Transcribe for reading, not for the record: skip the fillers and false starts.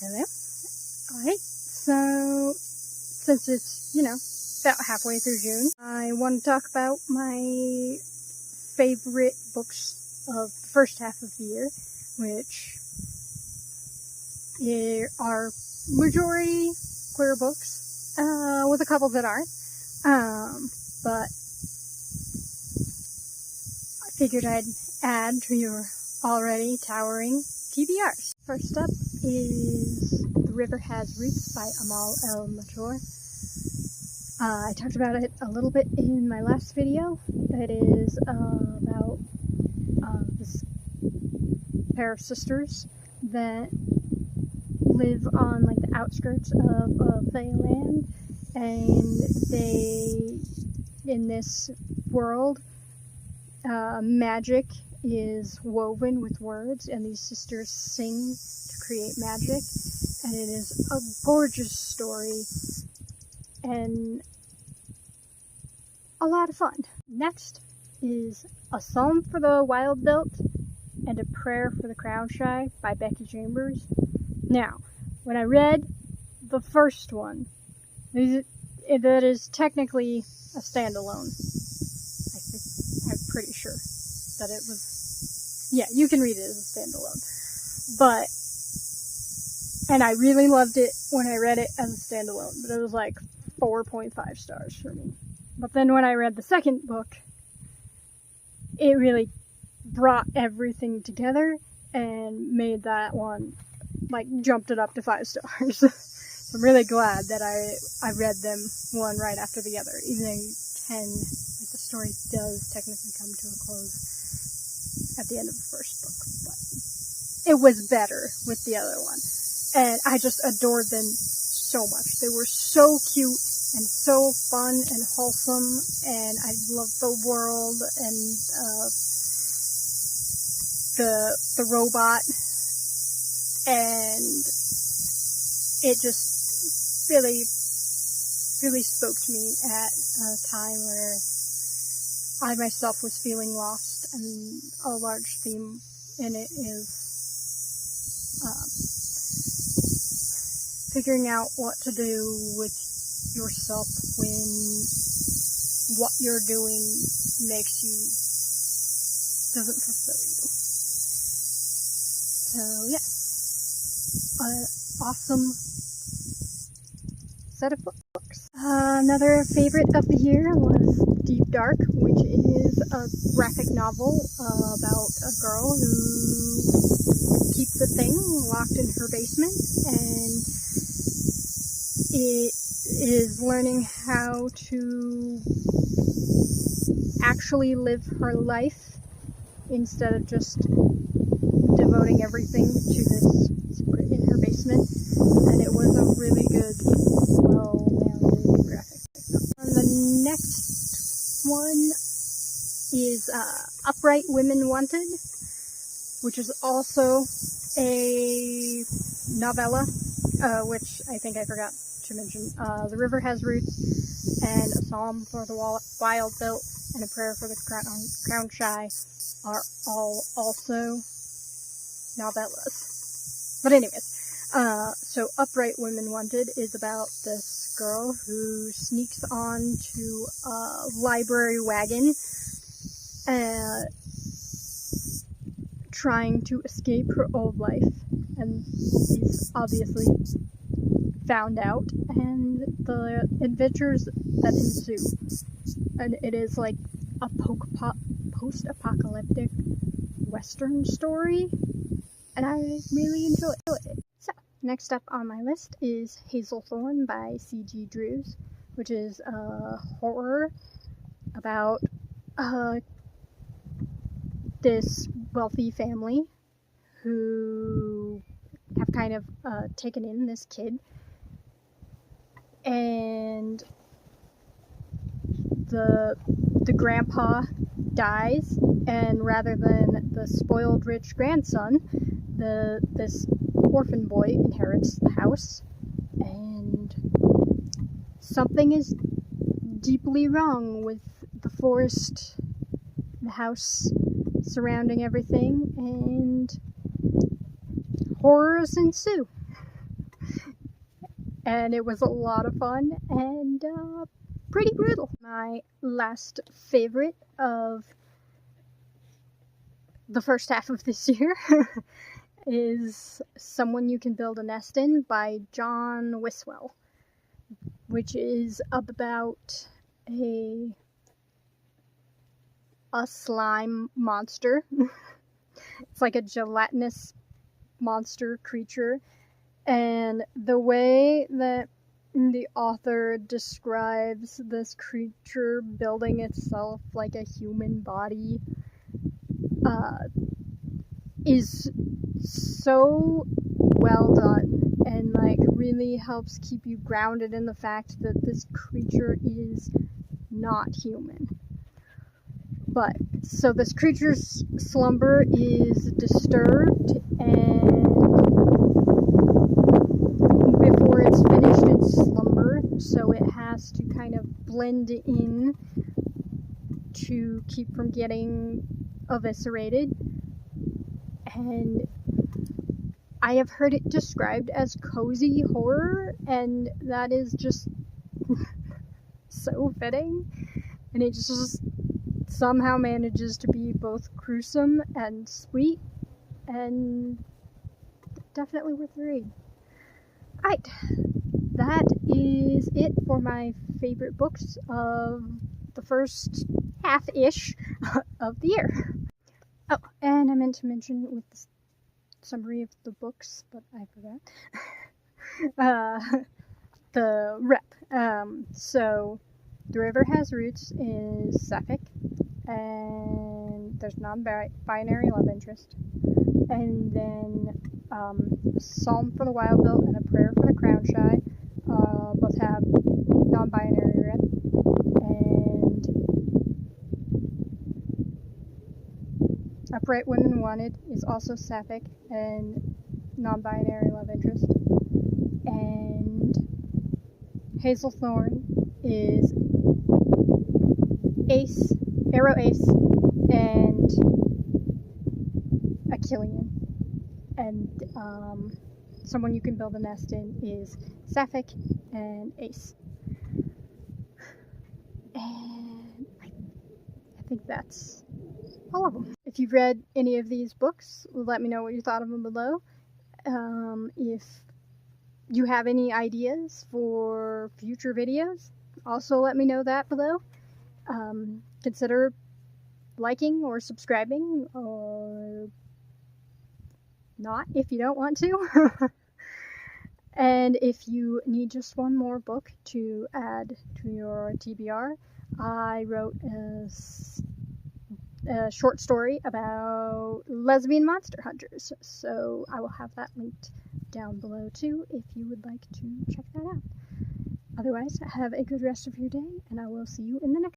Hello. Alright, so since it's, about halfway through June, I want to talk about my favorite books of the first half of the year, which are majority queer books, with a couple that aren't. But I figured I'd add to your already towering TBRs. First up is The River Has Roots by Amal El-Mohtar. I talked about it a little bit in my last video. It is about this pair of sisters that live on like the outskirts of Thailand, and they, in this world, magic is woven with words, and these sisters sing to create magic, and it is a gorgeous story and a lot of fun. Next is A Psalm for the Wild Built and A Prayer for the Crown Shy by Becky Chambers. Now, when I read the first one, that is technically a standalone. I'm pretty sure that it was. Yeah, you can read it as a standalone. And I really loved it when I read it as a standalone, but it was like 4.5 stars for me. But then when I read the second book, it really brought everything together and made that one, jumped it up to 5 stars. So I'm really glad that I read them one right after the other, even though the story does technically come to a close at the end of the first book, but it was better with the other one. And I just adored them so much. They were so cute and so fun and wholesome, and I loved the world and the robot, and it just really, really spoke to me at a time where I myself was feeling lost, and a large theme in it is figuring out what to do with yourself when what you're doing doesn't fulfill you. So yeah, an awesome set of books. Another favorite of the year was Deep Dark, which is a graphic novel about a girl who keeps a thing locked in her basement, and it is learning how to actually live her life instead of just devoting everything to this secret in her basement. And it was a really good, well-rounded graphic. And the next one is Upright Women Wanted, which is also a novella, which I think I forgot to mention. The River Has Roots and A Psalm for the Wild Built and A Prayer for the Crown Shy are all also novellas. But anyways, so Upright Women Wanted is about this girl who sneaks onto a library wagon trying to escape her old life, and is obviously found out, and the adventures that ensue. And it is like a post-apocalyptic Western story, and I really enjoy it. So, next up on my list is Hazelthorn by C.G. Drews, which is a horror about this wealthy family who have kind of taken in this kid, and the grandpa dies, and rather than the spoiled rich grandson, this orphan boy inherits the house, and something is deeply wrong with the forest, the house surrounding everything, and horrors ensue. and it was a lot of fun and pretty brutal. My last favorite of the first half of this year is Someone You Can Build a Nest In by John Wiswell, which is about a slime monster. It's like a gelatinous monster creature, and the way that the author describes this creature building itself like a human body is so well done, and like really helps keep you grounded in the fact that this creature is not human. But so this creature's slumber is disturbed, and before it's finished its slumber, so it has to kind of blend in to keep from getting eviscerated. And I have heard it described as cozy horror, and that is just so fitting. And it just somehow manages to be both gruesome and sweet, and definitely worth the read. Alright, that is it for my favorite books of the first half-ish of the year. Oh, and I meant to mention with the summary of the books, but I forgot. The rep. So, The River Has Roots is sapphic, and there's non-binary love interest. And then Psalm for the Wild-Built and A Prayer for the Crown-Shy both have non-binary rep. And Upright Women Wanted is also sapphic and non-binary love interest. And Hazelthorn is ace, arrow ace, and Achillean. And Someone You Can Build a Nest In is sapphic and ace. And I think that's all of them. If you've read any of these books, let me know what you thought of them below. If you have any ideas for future videos, also let me know that below. Consider liking or subscribing, or not if you don't want to. And if you need just one more book to add to your TBR, I wrote a short story about lesbian monster hunters, so I will have that linked down below too if you would like to check that out. Otherwise, have a good rest of your day, and I will see you in the next